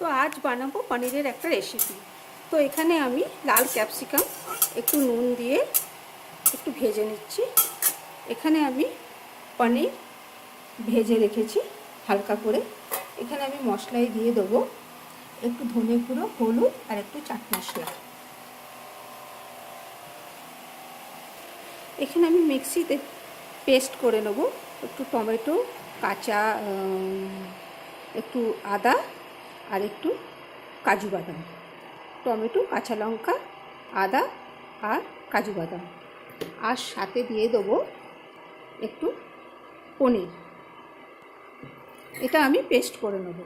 তো আজ বানাবো পনিরের একটা রেসিপি। তো এখানে আমি লাল ক্যাপসিকাম একটু নুন দিয়ে একটু ভেজে নিচ্ছি। এখানে আমি পনির ভেজে রেখেছি হালকা করে। এখানে আমি মশলাই দিয়ে দেবো একটু ধনে গুঁড়ো, হলুদ আর একটু চাট মশলা। এখানে আমি মিক্সিতে পেস্ট করে নেব একটু টমেটো, কাঁচা একটু আদা আর একটু কাজু বাদাম। টমেটো, কাঁচা লঙ্কা, আদা আর কাজু বাদাম, আর সাথে দিয়ে দেবো একটু পনির। এটা আমি পেস্ট করে নেব।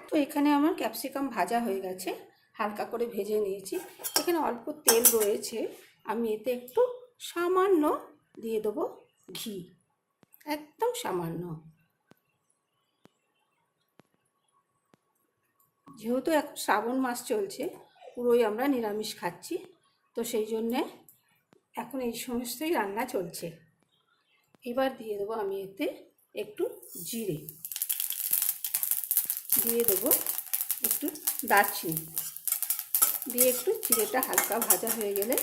তো এখানে আমার ক্যাপসিকাম ভাজা হয়ে গেছে, হালকা করে ভেজে নিয়েছি। এখানে অল্প তেল রয়েছে, আমি এতে একটু সামান্য দিয়ে দেবো ঘি, একদম সামান্য। যেহেতু এখন শ্রাবণ মাস চলছে, পুরোই আমরা নিরামিষ খাচ্ছি, তো সেই জন্যে এখন এই সমস্তই রান্না চলছে। এবার দিয়ে দেবো আমি এতে একটু জিরে, দিয়ে দেবো একটু দারচিনি, দিয়ে একটু জিরেটা হালকা ভাজা হয়ে গেলে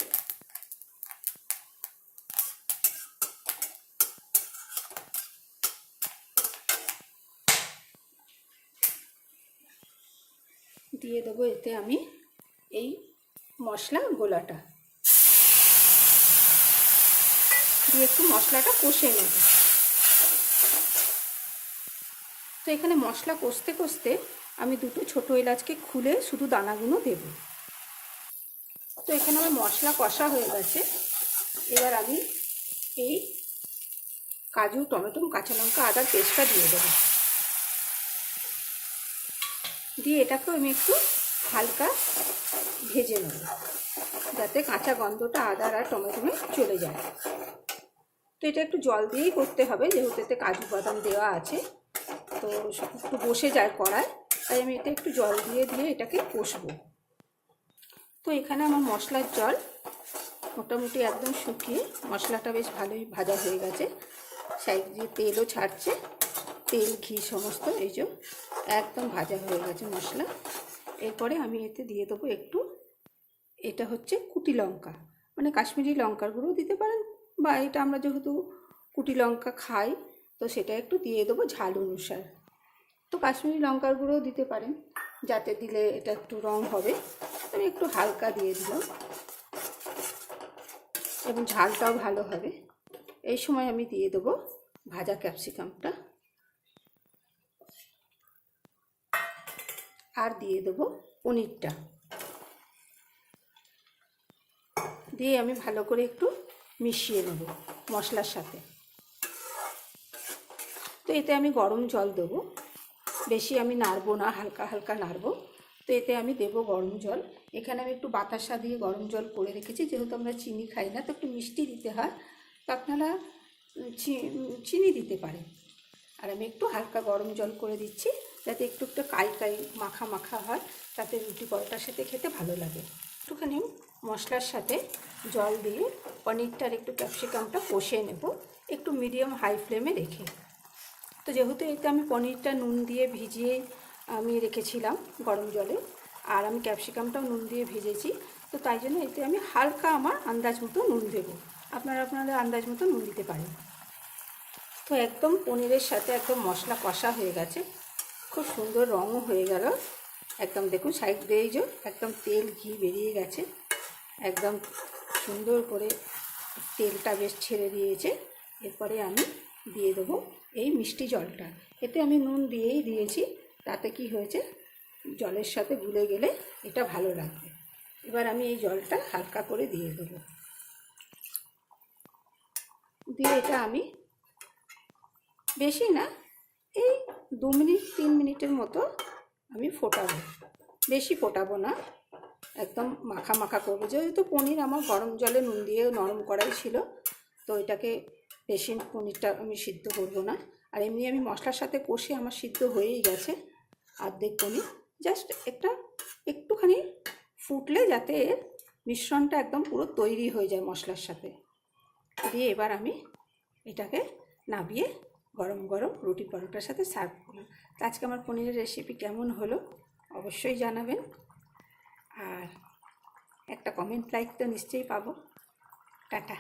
দিয়ে দেবো এতে আমি এই মশলা গোলাটা, দিয়ে একটু মশলাটা কষে নেব। তো এখানে মশলা কষতে কষতে আমি দুটো ছোটো এলাচকে খুলে শুধু দানাগুলো দেব। তো এখানে আমার মশলা কষা হয়ে গেছে। এবার আমি এই কাজু, টমেটো, কাঁচা লঙ্কা, আদার পেস্টটা দিয়ে দেবো। দিয়ে এটাকেও আমি একটু হালকা ভেজে নেব, যাতে কাঁচা গন্ধটা আদার আর টমেটোমে চলে যায়। তো এটা একটু জল দিয়েই করতে হবে, যেহেতু এতে কাজু বাদাম দেওয়া আছে, তো একটু বসে যায় কড়ায়, তাই আমি এতে একটু জল দিয়ে এটাকে কষবো। তো এখানে আমার মশলার জল মোটামুটি একদম শুকিয়ে মশলাটা বেশ ভালোই ভাজা হয়ে গেছে। সাইড দিয়ে তেলও ছাড়ছে, তেল ঘি সমস্ত এই যে একদম ভাজা হয়ে গেছে মশলা। এরপরে আমি এতে দিয়ে দেবো একটু, এটা হচ্ছে কুটি লঙ্কা, মানে কাশ্মীরি লঙ্কার গুঁড়ো দিতে পারেন, বা এটা আমরা যেহেতু কুটি লঙ্কা খাই তো সেটা একটু দিয়ে দেবো ঝাল অনুসার। তো কাশ্মীরি লঙ্কার গুঁড়োও দিতে পারেন, যাতে দিলে এটা একটু রং হবে। আমি একটু হালকা দিয়ে দিলাম এবং ঝালটাও ভালো হবে। এই সময় আমি দিয়ে দেবো ভাজা ক্যাপসিকামটা, আর দিয়ে দেবো পনিরটা, দিয়ে আমি ভালো করে একটু মিশিয়ে নেব মশলার সাথে। তো এতে আমি গরম জল দেবো, বেশি আমি নাড়বো না, হালকা হালকা নাড়বো। তো এতে আমি দেবো গরম জল। এখানে আমি একটু বাতাসা দিয়ে গরম জল করে রেখেছি, যেহেতু আমরা চিনি খাই না, তো একটু মিষ্টি দিতে হয়, তো আপনারা চিনি দিতে পারেন। আর আমি একটু হালকা গরম জল করে দিচ্ছি, যাতে একটু একটু কাই কাই মাখা মাখা হয়, তাতে রুটি পরোটার সাথে খেতে ভালো লাগে। একটুখানি মশলার সাথে জল দিয়ে পনিরটার একটু ক্যাপসিকামটা কষিয়ে নেব, একটু মিডিয়াম হাই ফ্লেমে রেখে। তো যেহেতু এতে আমি পনিরটা নুন দিয়ে ভিজিয়ে আমি রেখেছিলাম গরম জলে, আর আমি ক্যাপসিকামটাও নুন দিয়ে ভেজেছি, তো তাই জন্য এতে আমি হালকা আমার আন্দাজ মতো নুন দেবো। আপনারা আপনাদের আন্দাজ মতো নুন দিতে পারেন। তো একদম পনিরের সাথে একদম মশলা কষা হয়ে গেছে, খুব সুন্দর রঙও হয়ে গেল। একদম দেখুন সাইড দিয়েই যে একদম তেল ঘি বেরিয়ে গেছে, একদম সুন্দর করে তেলটা বেশ ছেড়ে দিয়েছে। এরপরে আমি দিয়ে দেবো এই মিষ্টি জলটা। এতে আমি নুন দিয়েই দিয়েছি, তাতে কি হয়েছে, জলের সাথে গুলে গেলে এটা ভালো লাগবে। এবার আমি এই জলটা হালকা করে দিয়ে দেবো, দিয়ে এটা আমি বেশি না, এই 2 মিনিট 3 মিনিটের মতো আমি ফোটাবো, বেশি ফোটাবো না, একদম মাখা মাখা করবো। যেহেতু পনির আমার গরম জলে নুন দিয়ে নরম করাই ছিল, তো এটাকে বেশি পনিরটা আমি সিদ্ধ করবো না। আর এমনি আমি মশলার সাথে কষে আমার সিদ্ধ হয়েই গেছে অর্ধেক পনির, জাস্ট একটুখানি ফুটলে যাতে মিশ্রণটা একদম পুরো তৈরি হয়ে যায় মশলার সাথে। দিয়ে এবার আমি এটাকে নামিয়ে গরম গরম রুটি পরোটার সাথে সার্ভ করলাম। আজকে আমার পনিরের রেসিপি কেমন হলো অবশ্যই জানাবেন, আর একটা কমেন্ট লাইক তো নিশ্চয়ই পাবো। টাটা।